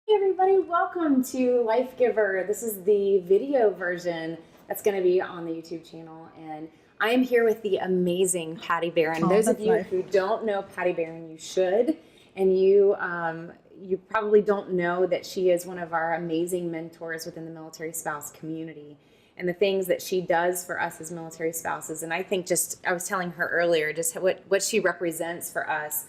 Hey everybody, welcome to Life Giver. This is the video version that's going to be on the YouTube channel, and I am here with the amazing Patty Barron. Those of you who don't know Patty Barron, you should, and you probably don't know that she is one of our amazing mentors within the military spouse community, and the things that she does for us as military spouses. And I think I was telling her earlier, just what she represents for us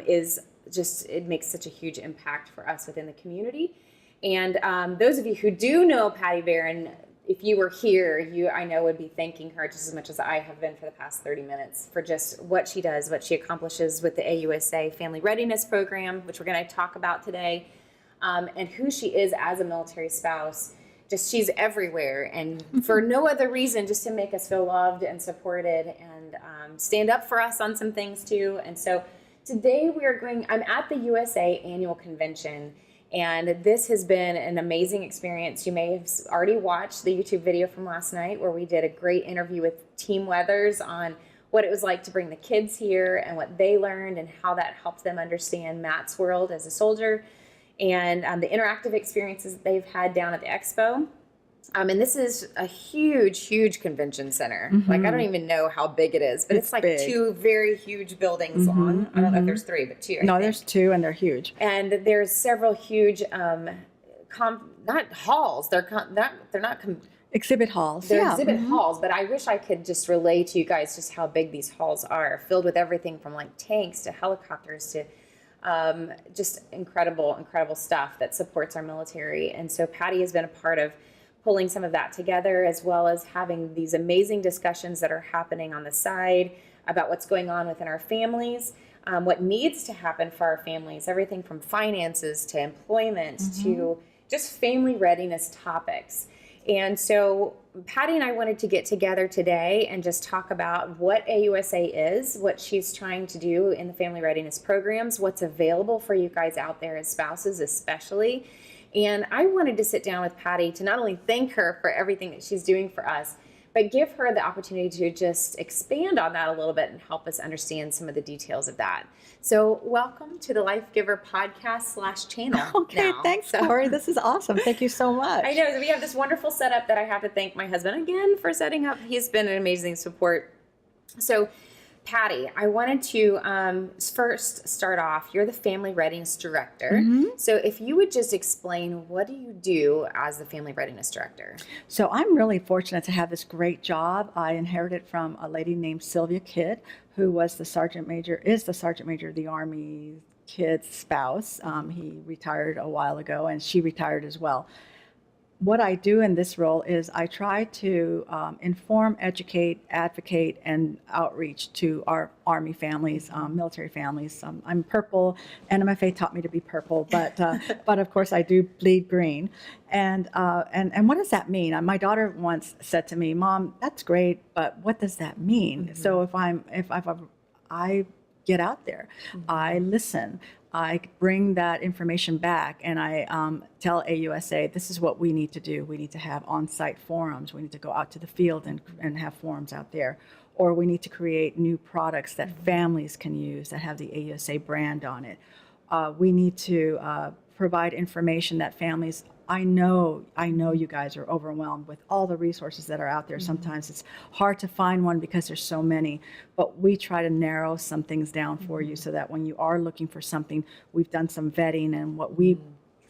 is just, it makes such a huge impact for us within the community. And those of you who do know Patty Barron, if you were here, I know would be thanking her just as much as I have been for the past 30 minutes for just what she does, what she accomplishes with the AUSA Family Readiness Program, which we're going to talk about today, and who she is as a military spouse. Just, she's everywhere, and for no other reason, just to make us feel loved and supported, and stand up for us on some things too. And so today I'm at the AUSA Annual Convention, and this has been an amazing experience. You may have already watched the YouTube video from last night where we did a great interview with Team Weathers on what it was like to bring the kids here and what they learned and how that helped them understand Matt's world as a soldier, and the interactive experiences that they've had down at the expo. And this is a huge, huge convention center. Like, I don't even know how big it is, but it's like big. Two very huge buildings long. I don't know if there's three, but two. No, there's two, and they're huge. And there's several huge, not halls. They're not exhibit halls. They're exhibit halls, but I wish I could just relay to you guys just how big these halls are, filled with everything from like tanks to helicopters to just incredible, incredible stuff that supports our military. And so Patty has been a part of pulling some of that together, as well as having these amazing discussions that are happening on the side about what's going on within our families, what needs to happen for our families, everything from finances to employment to just family readiness topics. And so Patty and I wanted to get together today and just talk about what AUSA is, what she's trying to do in the family readiness programs, what's available for you guys out there as spouses especially. And I wanted to sit down with Patty to not only thank her for everything that she's doing for us, but give her the opportunity to just expand on that a little bit and help us understand some of the details of that. So welcome to the Life Giver podcast / channel. Okay, thanks, Corey. This is awesome. Thank you so much. I know. We have this wonderful setup that I have to thank my husband again for setting up. He's been an amazing support. So Patty, I wanted to first start off, you're the Family Readiness Director. So if you would just explain, what do you do as the Family Readiness Director? So I'm really fortunate to have this great job. I inherited from a lady named Sylvia Kidd, who was the Sergeant Major of the Army kid's spouse. He retired a while ago, and she retired as well. What I do in this role is I try to inform, educate, advocate, and outreach to our Army families, military families. I'm purple. NMFA taught me to be purple, but of course I do bleed green. And what does that mean? My daughter once said to me, "Mom, that's great, but what does that mean?" So if I get out there, I listen. I bring that information back, and I tell AUSA, this is what we need to do. We need to have on-site forums. We need to go out to the field and have forums out there. Or we need to create new products that families can use that have the AUSA brand on it. We need to provide information that families, I know you guys are overwhelmed with all the resources that are out there. Sometimes it's hard to find one because there's so many, but we try to narrow some things down for you so that when you are looking for something, we've done some vetting, and what we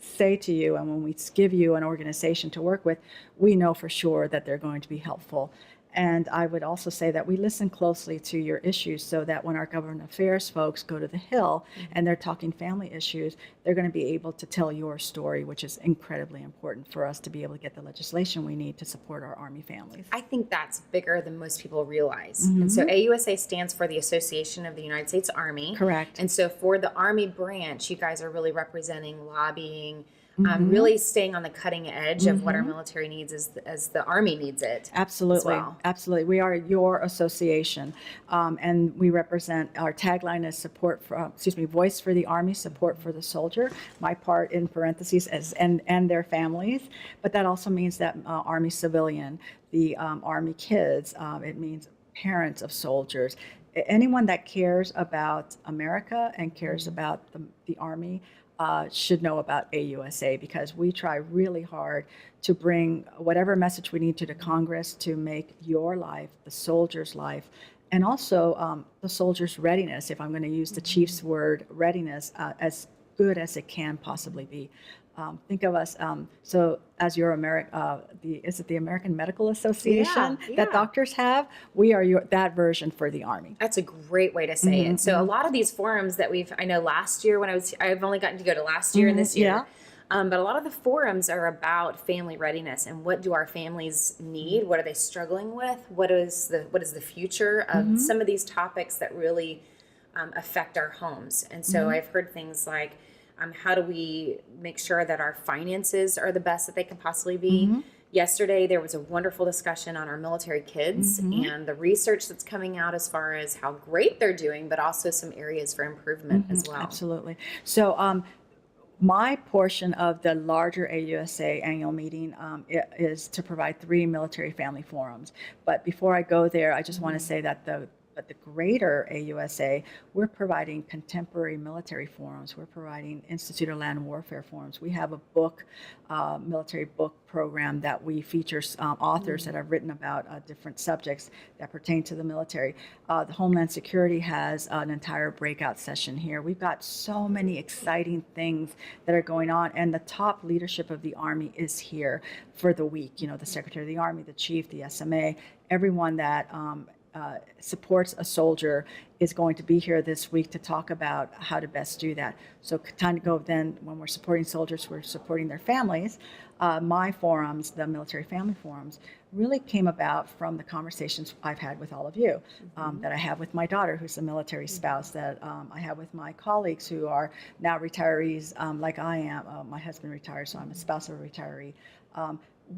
say to you and when we give you an organization to work with, we know for sure that they're going to be helpful. And I would also say that we listen closely to your issues so that when our government affairs folks go to the Hill and they're talking family issues, they're going to be able to tell your story, which is incredibly important for us to be able to get the legislation we need to support our Army families. I think that's bigger than most people realize. And so AUSA stands for the Association of the United States Army. Correct. And so for the Army branch, you guys are really representing lobbying, really staying on the cutting edge of what our military needs as the Army needs it. Absolutely. As well. Absolutely. We are your association, and we represent, our tagline is voice for the Army, support for the soldier. My part in parentheses is and their families, but that also means that Army civilian, the Army kids, it means parents of soldiers, anyone that cares about America and cares about the Army should know about AUSA, because we try really hard to bring whatever message we need to the Congress to make your life, the soldier's life, and also the soldier's readiness, if I'm going to use the chief's word, readiness, as good as it can possibly be. Think of us, so as your is it the American Medical Association that doctors have? We are that version for the Army. That's a great way to say it. So a lot of these forums that I know last year when I've only gotten to go to last year and this year. But a lot of the forums are about family readiness and what do our families need? What are they struggling with? What is the future of some of these topics that really affect our homes? And so I've heard things like, how do we make sure that our finances are the best that they can possibly be? Yesterday, there was a wonderful discussion on our military kids and the research that's coming out as far as how great they're doing, but also some areas for improvement as well. Absolutely. So my portion of the larger AUSA annual meeting is to provide 3 military family forums. But before I go there, I just want to say that the greater AUSA, we're providing contemporary military forums. We're providing Institute of Land Warfare forums. We have a book, military book program that we feature authors that have written about different subjects that pertain to the military. The Homeland Security has an entire breakout session here. We've got so many exciting things that are going on, and the top leadership of the Army is here for the week. You know, the Secretary of the Army, the Chief, the SMA, everyone that supports a soldier is going to be here this week to talk about how to best do that. So time to go then, when we're supporting soldiers, we're supporting their families. My forums, the military family forums, really came about from the conversations I've had with all of you, that I have with my daughter, who's a military spouse, that I have with my colleagues who are now retirees, like I am. My husband retired, so I'm a spouse of a retiree.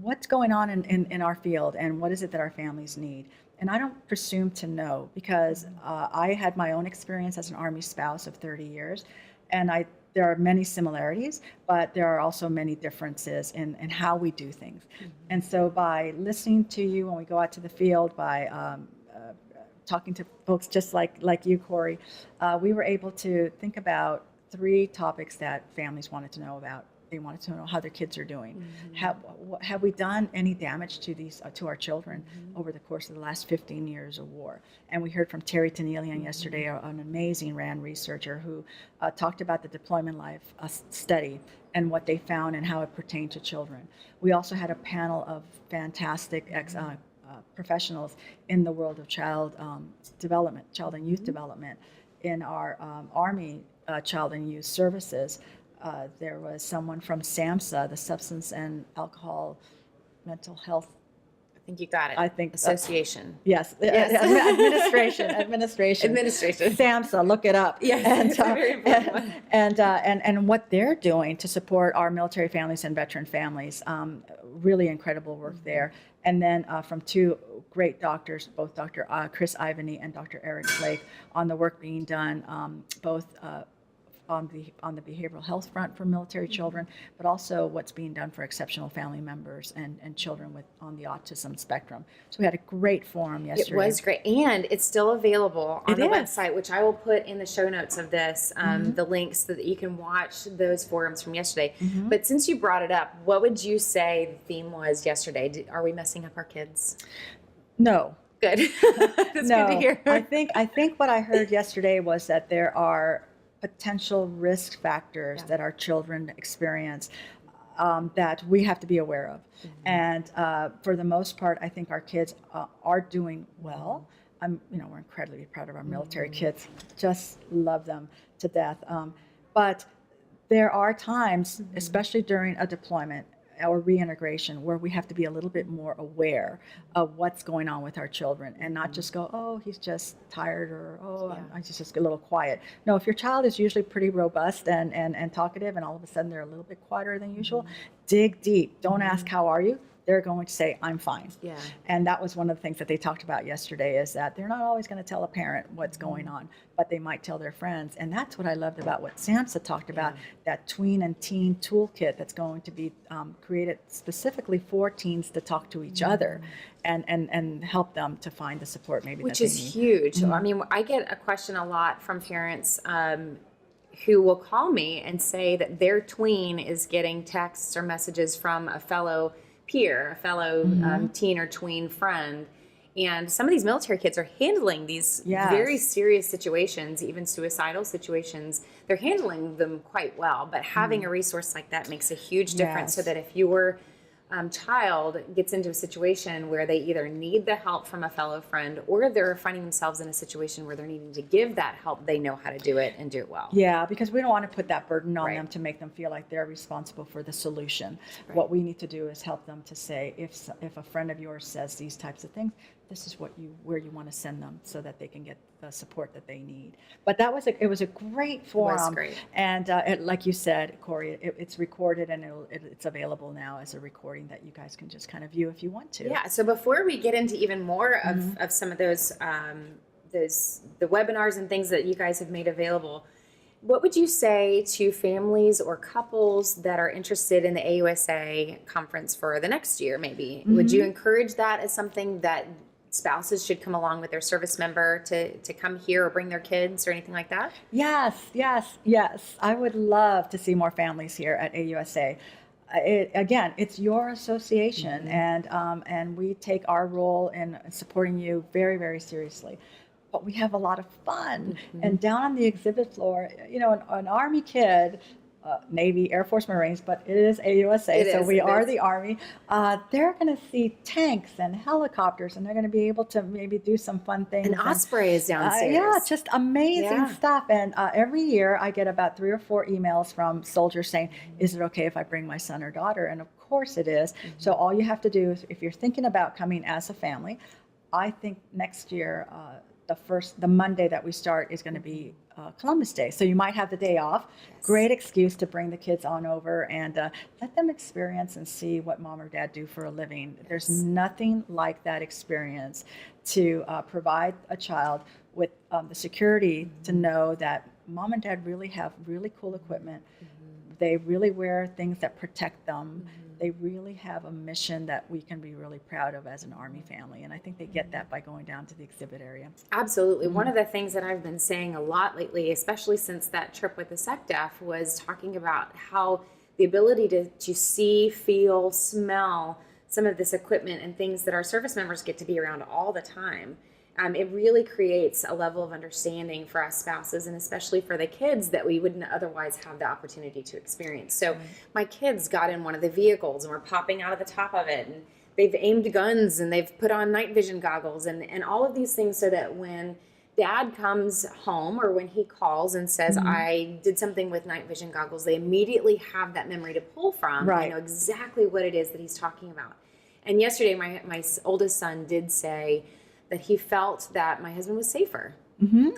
What's going on in our field, and what is it that our families need? And I don't presume to know, because I had my own experience as an Army spouse of 30 years, and there are many similarities, but there are also many differences in how we do things. And so by listening to you when we go out to the field, by talking to folks just like you, Corey, we were able to think about 3 topics that families wanted to know about. They wanted to know how their kids are doing. Have we done any damage to our children over the course of the last 15 years of war? And we heard from Terry Tanelian yesterday, an amazing RAND researcher who talked about the deployment life study and what they found and how it pertained to children. We also had a panel of fantastic professionals in the world of child development, child and youth development, in our Army Child and Youth Services. There was someone from SAMHSA, the Substance and Alcohol Mental Health. I think you got it. I think Association. Yes. Administration. SAMHSA, look it up. Yes, it's a very important one. And what they're doing to support our military families and veteran families. Really incredible work there. And then from 2 great doctors, both Dr. Chris Ivany and Dr. Eric Blake, on the work being done, both on the behavioral health front for military children, but also what's being done for exceptional family members and children on the autism spectrum. So we had a great forum yesterday. It was great, and it's still available on the website, which I will put in the show notes of this, the links so that you can watch those forums from yesterday. But since you brought it up, what would you say the theme was yesterday? Are we messing up our kids? No. Good. That's good to hear. I think what I heard yesterday was that there are potential risk factors that our children experience that we have to be aware of. And for the most part, I think our kids are doing well. We're incredibly proud of our military kids. Just love them to death. But there are times, especially during a deployment or reintegration, where we have to be a little bit more aware of what's going on with our children, and not just go, oh, he's just tired, or I'm just a little quiet. No, if your child is usually pretty robust and talkative, and all of a sudden they're a little bit quieter than usual, dig deep. Don't ask, how are you? they're going to say, I'm fine. Yeah. And that was one of the things that they talked about yesterday, is that they're not always going to tell a parent what's going on, but they might tell their friends. And that's what I loved about what Samsa talked about, that tween and teen toolkit that's going to be created specifically for teens to talk to each other and help them to find the support maybe Which that they is need. huge. I mean, I get a question a lot from parents who will call me and say that their tween is getting texts or messages from a fellow peer, a fellow teen or tween friend. And some of these military kids are handling these very serious situations, even suicidal situations. They're handling them quite well. But having a resource like that makes a huge difference, so that if your child gets into a situation where they either need the help from a fellow friend, or they're finding themselves in a situation where they're needing to give that help, they know how to do it and do it well. Yeah, because we don't want to put that burden on them to make them feel like they're responsible for the solution. What we need to do is help them to say, if a friend of yours says these types of things, this is where you want to send them, so that they can get the support that they need. But it was a great forum. It was great. And like you said, Corey, it's recorded, and it's available now as a recording that you guys can just kind of view if you want to. Yeah. So before we get into even more of some of those the webinars and things that you guys have made available, what would you say to families or couples that are interested in the AUSA conference for the next year, maybe? Would you encourage that as something that spouses should come along with their service member to come here, or bring their kids or anything like that? Yes. I would love to see more families here at AUSA. Again, it's your association, and we take our role in supporting you very, very seriously. But we have a lot of fun. And down on the exhibit floor, an Army kid, Navy, Air Force, Marines, but it is AUSA, we are the Army. They're going to see tanks and helicopters, and they're going to be able to maybe do some fun things. And Osprey is downstairs. Just amazing stuff. And every year I get about 3 or 4 emails from soldiers saying, is it okay if I bring my son or daughter? And of course it is. So all you have to do is, if you're thinking about coming as a family, I think next year, the Monday that we start is going to be Columbus Day. So you might have the day off. Great excuse to bring the kids on over and let them experience and see what mom or dad do for a living. There's nothing like that experience to provide a child with the security to know that mom and dad really have really cool equipment. They really wear things that protect them. They really have a mission that we can be really proud of as an Army family. And I think they get that by going down to the exhibit area. Absolutely. One of the things that I've been saying a lot lately, especially since that trip with the SecDef, was talking about how the ability to see, feel, smell some of this equipment and things that our service members get to be around all the time. It really creates a level of understanding for us spouses, and especially for the kids, that we wouldn't otherwise have the opportunity to experience. So my kids got in one of the vehicles and were popping out of the top of it, and they've aimed guns, and they've put on night vision goggles, and all of these things, so that when dad comes home, or when he calls and says, I did something with night vision goggles, they immediately have that memory to pull from. They know exactly what it is that he's talking about. And yesterday, my oldest son did say that he felt that my husband was safer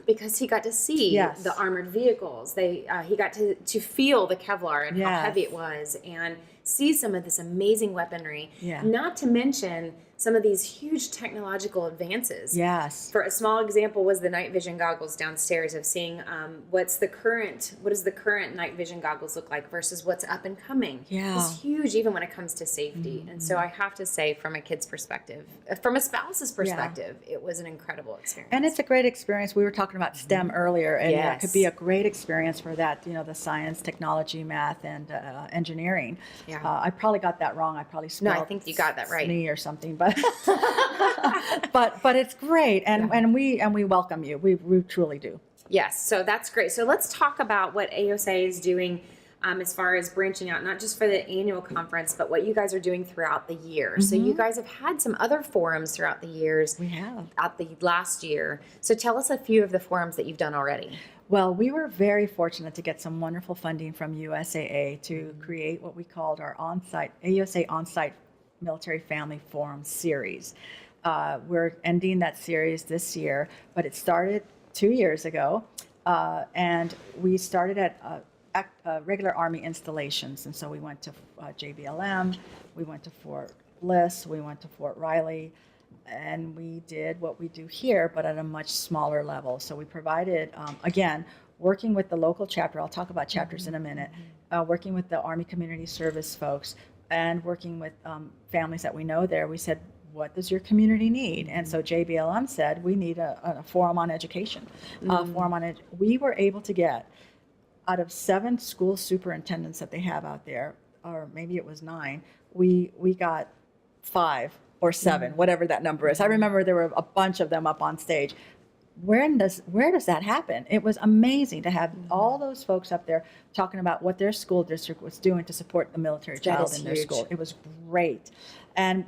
because he got to see the armored vehicles. He got to feel the Kevlar and how heavy it was, and see some of this amazing weaponry. Not to mention some of these huge technological advances. For a small example was the night vision goggles downstairs, of seeing what does the current night vision goggles look like versus what's up and coming. It's huge, even when it comes to safety. And so I have to say, from a kid's perspective, from a spouse's perspective, it was an incredible experience. And it's a great experience. We were talking about STEM earlier, and it could be a great experience for that, the science, technology, math, and engineering. I probably got that wrong. I probably spelled I think you got that right. SNE or something, but but it's great, and we welcome you. We truly do. Yes, so that's great. So let's talk about what AUSA is doing as far as branching out, not just for the annual conference, but what you guys are doing throughout the year. So you guys have had some other forums throughout the years. We have. At the last year. So tell us a few of the forums that you've done already. Well, we were very fortunate to get some wonderful funding from USAA to create what we called our AUSA on-site Military Family Forum series. We're ending that series this year, but it started 2 years ago, and we started at regular Army installations. And so we went to JBLM, we went to Fort Bliss, we went to Fort Riley, and we did what we do here, but at a much smaller level. So we provided, again, working with the local chapter, I'll talk about chapters in a minute, working with the Army Community Service folks, and working with families that we know there. We said, what does your community need? And so JBLM said, we need a forum on education. We were able to get, out of 7 school superintendents that they have out there, or maybe it was 9, we got 5 or 7, whatever that number is. I remember there were a bunch of them up on stage. Where does that happen? It was amazing to have all those folks up there talking about what their school district was doing to support the military child in their school. It was great. And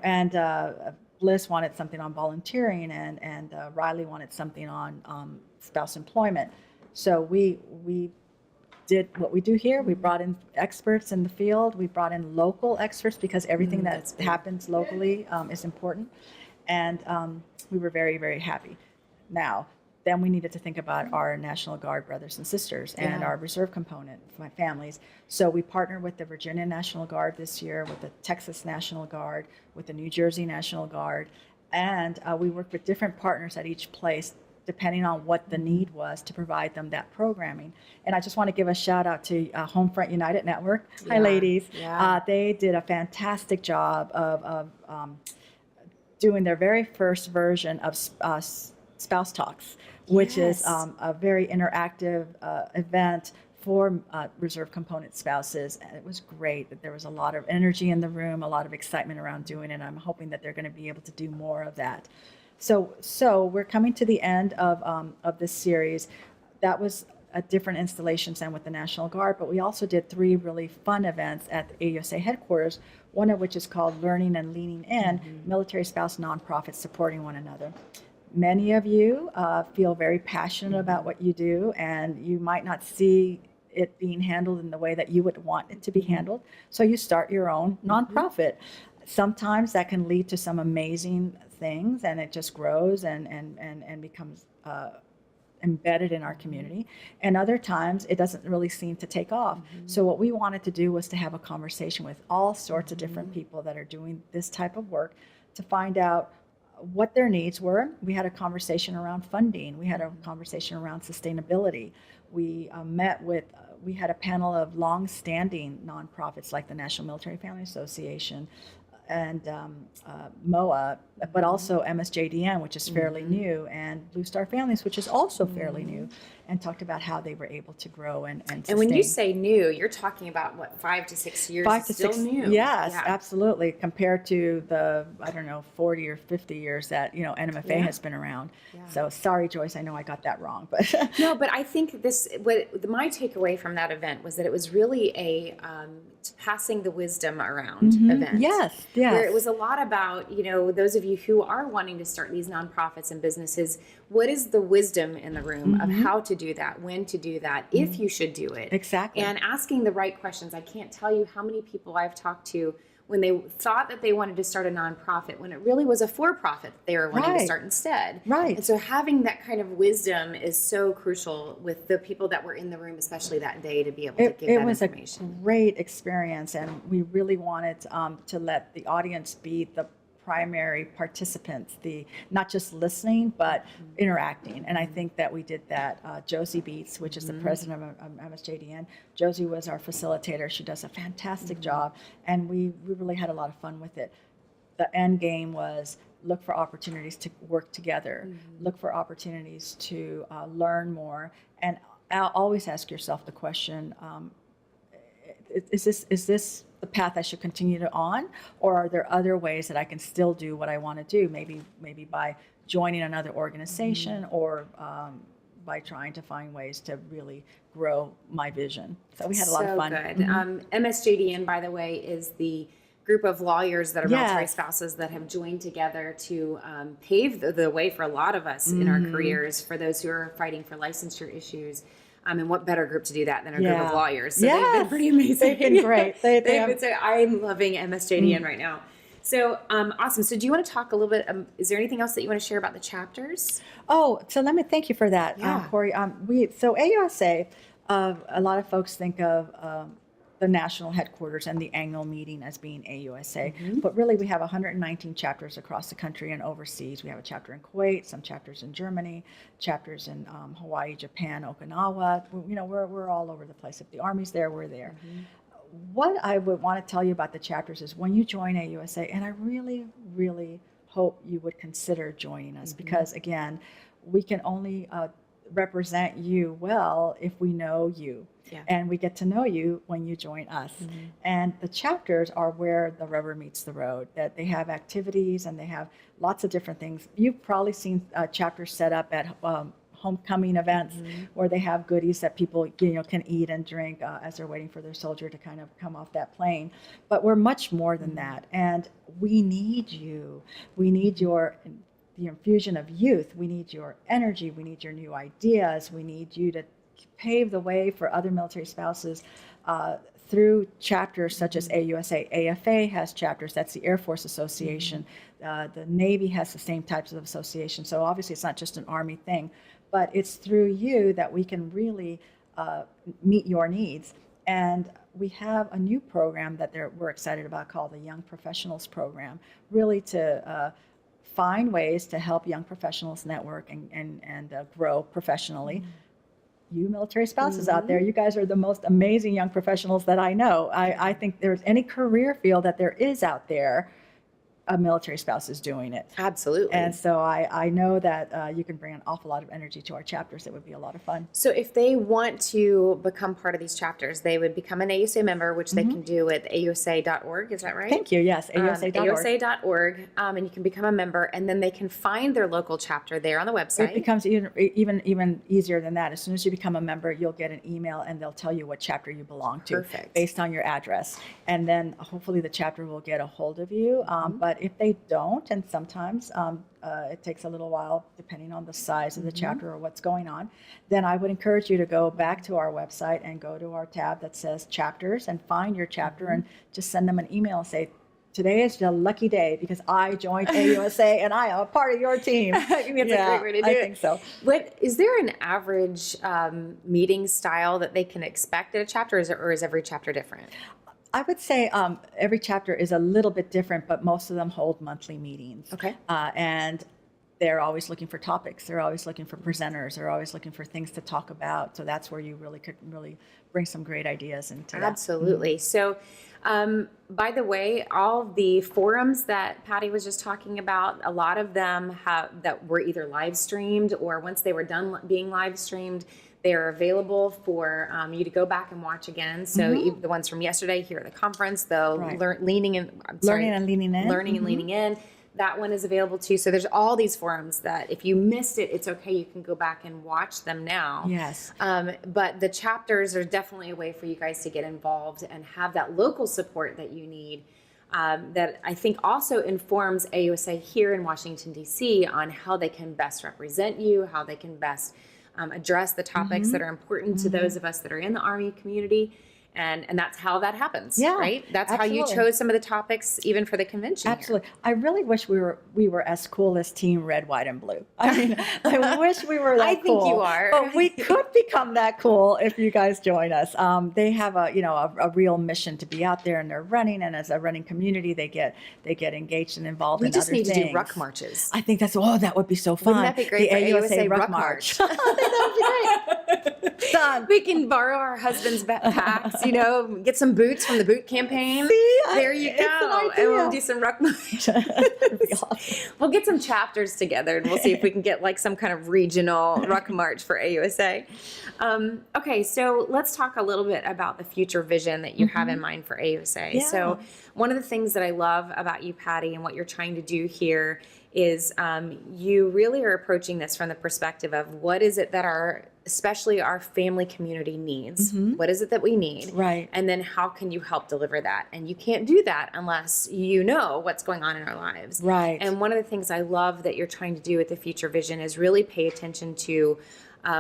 Bliss wanted something on volunteering, and Riley wanted something on spouse employment. So we did what we do here. We brought in experts in the field. We brought in local experts because everything that happens locally is important. And we were very, very happy. Now, then we needed to think about our National Guard brothers and sisters and our reserve component, my families. So we partnered with the Virginia National Guard this year, with the Texas National Guard, with the New Jersey National Guard. And we worked with different partners at each place, depending on what the need was, to provide them that programming. And I just want to give a shout out to Homefront United Network. Hi, ladies. They did a fantastic job of doing their very first version of Spouse Talks, which is a very interactive event for reserve component spouses. And it was great. There was a lot of energy in the room, a lot of excitement around doing it. I'm hoping that they're going to be able to do more of that. So we're coming to the end of this series. That was a different installations than with the National Guard, but we also did 3 really fun events at the AUSA headquarters, one of which is called Learning and Leaning In, Military Spouse Nonprofits Supporting One Another. Many of you feel very passionate about what you do, and you might not see it being handled in the way that you would want it to be handled. So you start your own nonprofit. Sometimes that can lead to some amazing things, and it just grows and becomes embedded in our community. And other times it doesn't really seem to take off. So what we wanted to do was to have a conversation with all sorts of different people that are doing this type of work to find out what their needs were. We had a conversation around funding. We had a conversation around sustainability. We we had a panel of long-standing nonprofits like the National Military Family Association and MOA, but also MSJDN, which is fairly new, and Blue Star Families, which is also fairly new, and talked about how they were able to grow and sustain. And when you say new, you're talking about what, 5 to 6 years? 5 to 6, new. Yes, absolutely. Compared to the 40 or 50 years that NMFA has been around. So sorry, Joyce, I know I got that wrong, but no. But I think my takeaway from that event was that it was really a passing the wisdom around event. Yes. Where it was a lot about those of you who are wanting to start these nonprofits and businesses. What is the wisdom in the room of how to do that, when to do that, if you should do it? Exactly. And asking the right questions. I can't tell you how many people I've talked to when they thought that they wanted to start a nonprofit, when it really was a for-profit that they were wanting to start instead. Right. And so having that kind of wisdom is so crucial with the people that were in the room, especially that day, to be able to give that information. It was a great experience, and we really wanted to let the audience be the primary participants, not just listening, but interacting. And I think that we did that. Josie Beats, which is the president of MSJDN, Josie was our facilitator. She does a fantastic job, and we really had a lot of fun with it. The end game was look for opportunities to work together, look for opportunities to learn more, and always ask yourself the question, is this the path I should continue on, or are there other ways that I can still do what I want to do? Maybe by joining another organization, or by trying to find ways to really grow my vision. So we had a lot of fun. So good. MSJDN, by the way, is the group of lawyers that are military spouses that have joined together to pave the way for a lot of us in our careers, for those who are fighting for licensure issues. And what better group to do that than a group of lawyers? So they've been pretty amazing. They've been great. I'm loving MSJDN right now. So awesome. So do you want to talk a little bit? Is there anything else that you want to share about the chapters? Oh, so let me thank you for that, Corey. So AUSA, a lot of folks think of the national headquarters and the annual meeting as being AUSA. But really, we have 119 chapters across the country and overseas. We have a chapter in Kuwait, some chapters in Germany, chapters in Hawaii, Japan, Okinawa. We're all over the place. If the Army's there, we're there. What I would want to tell you about the chapters is when you join AUSA, and I really, really hope you would consider joining us, because again, we can only represent you well if we know you. Yeah. And we get to know you when you join us. And the chapters are where the rubber meets the road, that they have activities and they have lots of different things. You've probably seen chapters set up at homecoming events where they have goodies that people can eat and drink as they're waiting for their soldier to kind of come off that plane. But we're much more than that. And we need you. We need the infusion of youth. We need your energy. We need your new ideas. We need you to pave the way for other military spouses through chapters such as AUSA. AFA has chapters. That's the Air Force Association. The Navy has the same types of associations. So obviously it's not just an Army thing, but it's through you that we can really meet your needs. And we have a new program that we're excited about called the Young Professionals Program, really to find ways to help young professionals network and grow professionally. You military spouses out there, you guys are the most amazing young professionals that I know. I think there's any career field that there is out there, a military spouse is doing it. Absolutely. And so I know that you can bring an awful lot of energy to our chapters. It would be a lot of fun. So if they want to become part of these chapters, they would become an AUSA member, which they can do at ausa.org. Is that right? Thank you. Yes, AUSA.org. AUSA.org, and you can become a member, and then they can find their local chapter there on the website. It becomes even easier than that. As soon as you become a member, you'll get an email, and they'll tell you what chapter you belong to. Perfect. Based on your address. And then hopefully the chapter will get a hold of you. But if they don't, and sometimes it takes a little while depending on the size of the chapter or what's going on, then I would encourage you to go back to our website and go to our tab that says chapters and find your chapter and just send them an email and say, today is the lucky day because I joined AUSA and I am a part of your team. I think that's a great way to do it. I think so. What is there an average meeting style that they can expect at a chapter, or is every chapter different? I would say every chapter is a little bit different, but most of them hold monthly meetings. Okay. And they're always looking for topics. They're always looking for presenters. They're always looking for things to talk about. So that's where you really could bring some great ideas into that. Absolutely. So, by the way, all the forums that Patty was just talking about, a lot of them that were either live streamed, or once they were done being live streamed, they are available for you to go back and watch again. So even the ones from yesterday here at the conference, learning and leaning in, that one is available too. So there's all these forums that if you missed it, it's okay. You can go back and watch them now. Yes. But the chapters are definitely a way for you guys to get involved and have that local support that you need. That I think also informs AUSA here in Washington, D.C. on how they can best represent you, how they can best address the topics that are important to those of us that are in the Army community. And that's how that happens, right? That's absolutely. how you chose some of the topics, even for the convention. Absolutely. Here. I really wish we were as cool as Team Red, White, and Blue. I mean, I wish we were that cool. I think you are. But we could become that cool if you guys join us. They have a real mission to be out there, and they're running. And as a running community, they get engaged and involved in other things. We just need to do ruck marches. I think that would be so fun. Wouldn't that be great? The for AUSA Ruck March. I think that would be great. Done. We can borrow our husband's backpacks. Get some boots from the boot campaign. There you go. And we'll do some ruck march. Awesome. We'll get some chapters together and we'll see if we can get like some kind of regional ruck march for AUSA. Okay, so let's talk a little bit about the future vision that you have in mind for AUSA. Yeah. So one of the things that I love about you, Patty, and what you're trying to do here is you really are approaching this from the perspective of what is it that especially our family community needs. What is it that we need? Right. And then how can you help deliver that? And you can't do that unless you know what's going on in our lives. Right. And one of the things I love that you're trying to do with the future vision is really pay attention to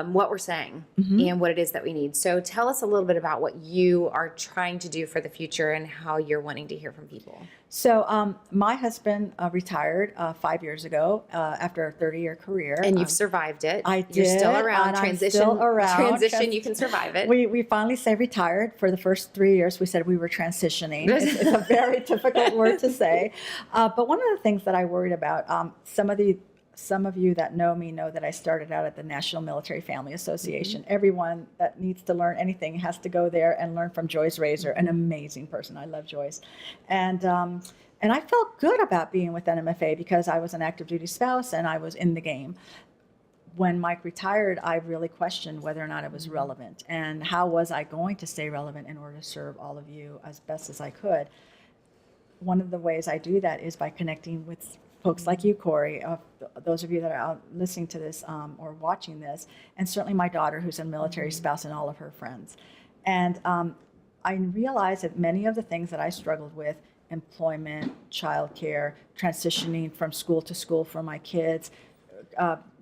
what we're saying and what it is that we need. So tell us a little bit about what you are trying to do for the future and how you're wanting to hear from people. So my husband retired 5 years ago after a 30-year career. And you've survived it. I did. You're still around. And Transition, I'm still around. transition, you can survive it. We finally say retired. For the first 3 years, we said we were transitioning. It's a very difficult word to say. But one of the things that I worried about, some of you that know me know that I started out at the National Military Family Association. Everyone that needs to learn anything has to go there and learn from Joyce Razor, an amazing person. I love Joyce. And I felt good about being with NMFA because I was an active duty spouse and I was in the game. When Mike retired, I really questioned whether or not it was relevant and how was I going to stay relevant in order to serve all of you as best as I could. One of the ways I do that is by connecting with folks like you, Corey, those of you that are out listening to this or watching this, and certainly my daughter who's a military spouse and all of her friends. And I realized that many of the things that I struggled with, employment, childcare, transitioning from school to school for my kids,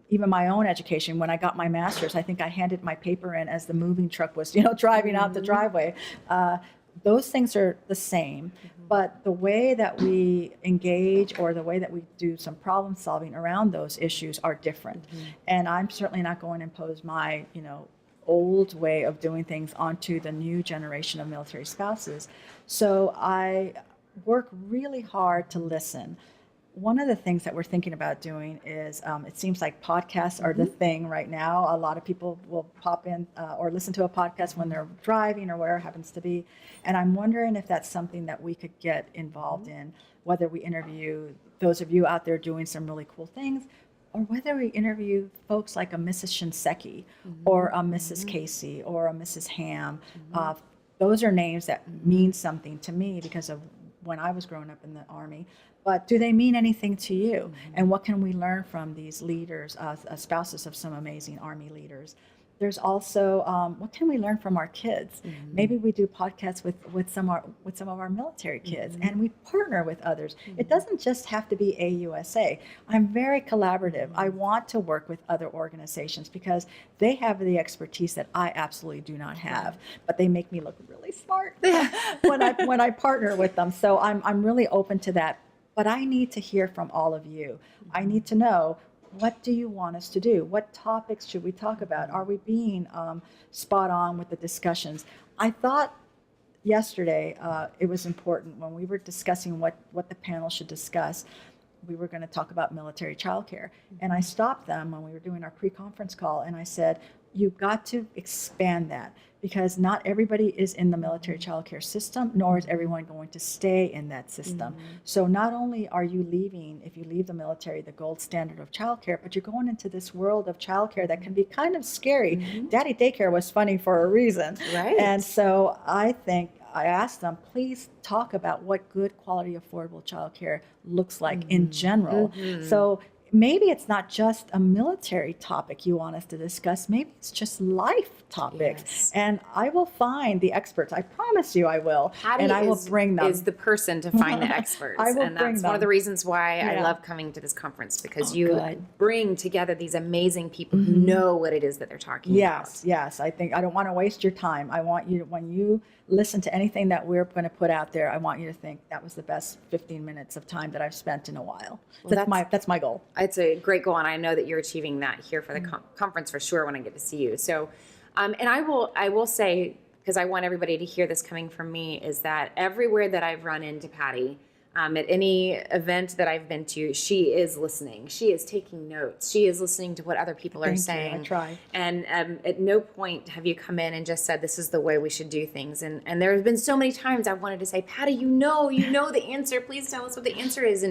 even my own education. When I got my master's, I think I handed my paper in as the moving truck was, driving out the driveway. Those things are the same, but the way that we engage or the way that we do some problem solving around those issues are different. And I'm certainly not going to impose my, old way of doing things onto the new generation of military spouses. So I work really hard to listen. One of the things that we're thinking about doing is, it seems like podcasts are the thing right now. A lot of people will pop in or listen to a podcast when they're driving or where it happens to be. And I'm wondering if that's something that we could get involved in, whether we interview those of you out there doing some really cool things, or whether we interview folks like a Mrs. Shinseki or a Mrs. Casey or a Mrs. Ham. Those are names that mean something to me because of when I was growing up in the Army. But do they mean anything to you? And what can we learn from these leaders, spouses of some amazing Army leaders? There's also, what can we learn from our kids? Maybe we do podcasts with some of our military kids, and we partner with others. It doesn't just have to be AUSA. I'm very collaborative. I want to work with other organizations because they have the expertise that I absolutely do not have, but they make me look really smart when I partner with them. So I'm really open to that. But I need to hear from all of you. I need to know, what do you want us to do? What topics should we talk about? Are we being spot on with the discussions? I thought yesterday it was important when we were discussing what the panel should discuss. We were going to talk about military childcare. And I stopped them when we were doing our pre-conference call and I said, you've got to expand that because not everybody is in the military childcare system, nor is everyone going to stay in that system. So not only are you leaving, if you leave the military, the gold standard of childcare, but you're going into this world of childcare that can be kind of scary. Daddy daycare was funny for a reason. Right. And so I asked them, please talk about what good quality affordable childcare looks like in general. So maybe it's not just a military topic you want us to discuss. Maybe it's just life topics. Yes. And I will find the experts. I promise you I will. Patty and I will bring them. is the person to find the experts. I will and bring that's them. one of the reasons why I love coming to this conference because you bring together these amazing people who know what it is that they're talking about. Yes. I don't want to waste your time. I want you, when you listen to anything that we're going to put out there, I want you to think that was the best 15 minutes of time that I've spent in a while. Well, that's my goal. It's a great goal, and I know that you're achieving that here for the conference for sure when I get to see you. So, and I will say, because I want everybody to hear this coming from me, is that everywhere that I've run into Patty, at any event that I've been to, she is listening. She is taking notes. She is listening to what other people are saying. Thank you. I try. And at no point have you come in and just said, this is the way we should do things. And there have been so many times I've wanted to say, Patty, you know the answer. Please tell us what the answer is.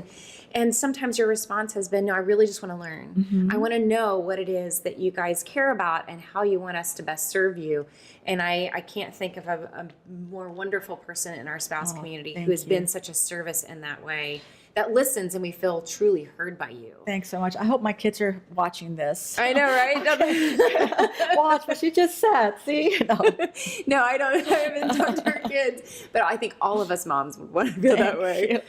And sometimes your response has been, no, I really just want to learn. I want to know what it is that you guys care about and how you want us to best serve you. And I can't think of a more wonderful person in our spouse community who has been such a service in that way, that listens and we feel truly heard by you. Thanks so much. I hope my kids are watching this. I know, right? Watch what she just said. See? No, I haven't talked to our kids, but I think all of us moms would want to feel that way.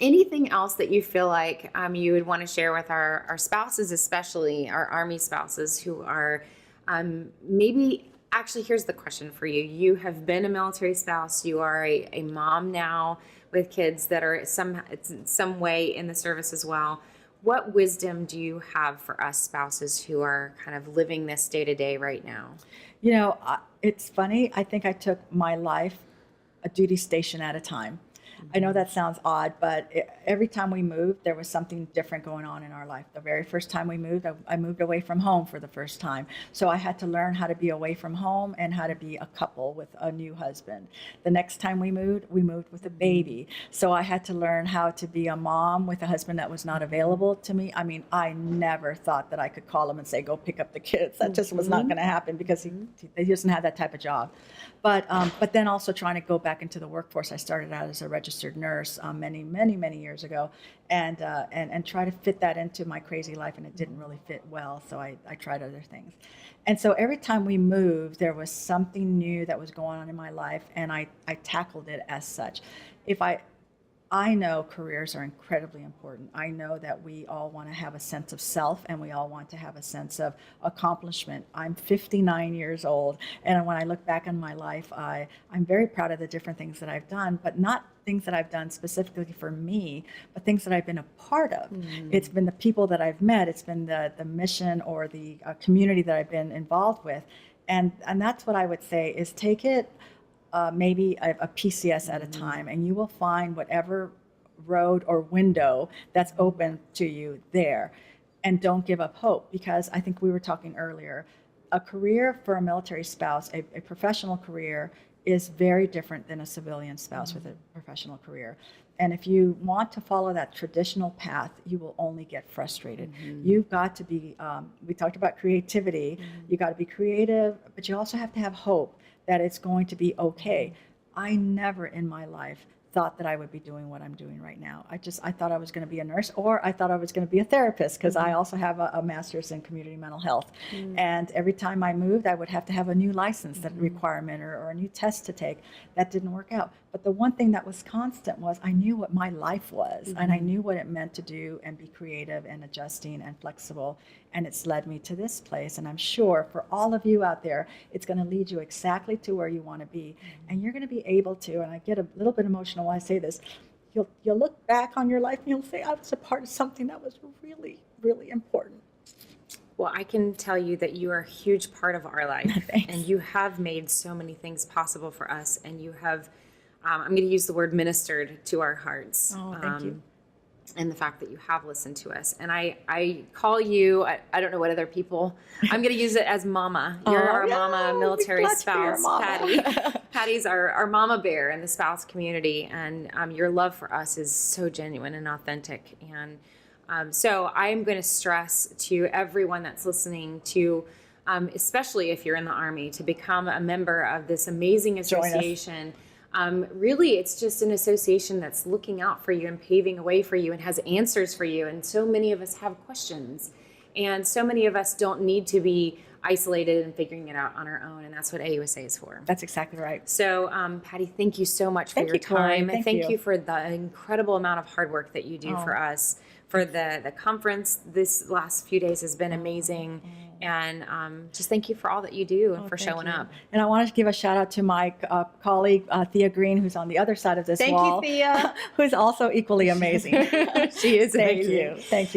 Anything else that you feel like you would want to share with our spouses, especially our Army spouses who are maybe, actually, here's the question for you. You have been a military spouse. You are a mom now with kids that are some way in the service as well. What wisdom do you have for us spouses who are kind of living this day to day right now? You know, it's funny. I think I took my life a duty station at a time. I know that sounds odd, but every time we moved, there was something different going on in our life. The very first time we moved, I moved away from home for the first time. So I had to learn how to be away from home and how to be a couple with a new husband. The next time we moved with a baby. So I had to learn how to be a mom with a husband that was not available to me. I mean, I never thought that I could call him and say, go pick up the kids. That just was not going to happen because he doesn't have that type of job. But then also trying to go back into the workforce. I started out as a registered nurse many years ago, and try to fit that into my crazy life, and it didn't really fit well. So I tried other things, and so every time we moved, there was something new that was going on in my life, and I tackled it as such. I know careers are incredibly important. I know that we all want to have a sense of self, and we all want to have a sense of accomplishment. I'm 59 years old, and when I look back on my life, I'm very proud of the different things that I've done, but not things that I've done specifically for me, but things that I've been a part of. It's been the people that I've met. It's been the mission or the community that I've been involved with. And that's what I would say is take it maybe a PCS at a time, and you will find whatever road or window that's open to you there. And don't give up hope, because I think we were talking earlier, a career for a military spouse, a professional career, is very different than a civilian spouse with a professional career. And if you want to follow that traditional path, you will only get frustrated. You've got to be, we talked about creativity, you got to be creative, but you also have to have hope that it's going to be okay. I never in my life thought that I would be doing what I'm doing right now. I thought I was going to be a nurse, or I thought I was going to be a therapist, because I also have a master's in community mental health. And every time I moved, I would have to have a new license that requirement or a new test to take. That didn't work out. But the one thing that was constant was I knew what my life was, and I knew what it meant to do and be creative and adjusting and flexible. And it's led me to this place. And I'm sure for all of you out there, it's going to lead you exactly to where you want to be. And you're going to be able to, and I get a little bit emotional when I say this, you'll look back on your life and you'll say, I was a part of something that was really, really important. Well, I can tell you that you are a huge part of our life. And you have made so many things possible for us, and you have, I'm going to use the word ministered to our hearts. Oh, thank you. And the fact that you have listened to us. And I call you, I don't know what other people, I'm going to use it as mama. You're our mama military spouse, Patty. Patty's our mama bear in the spouse community. And your love for us is so genuine and authentic. And so I'm going to stress to everyone that's listening to, especially if you're in the Army, to become a member of this amazing association. Really, it's just an association that's looking out for you and paving a way for you and has answers for you. And so many of us have questions. And so many of us don't need to be isolated and figuring it out on our own. And that's what AUSA is for. That's exactly right. So, Patty, thank you so much for your time. Thank you for the incredible amount of hard work that you do for us. For the conference, this last few days has been amazing. And just thank you for all that you do and for showing up. And I wanted to give a shout out to my colleague, Thea Green, who's on the other side of this wall. Thank you, Thea. Who's also equally amazing. She is amazing. Thank you. Thank you.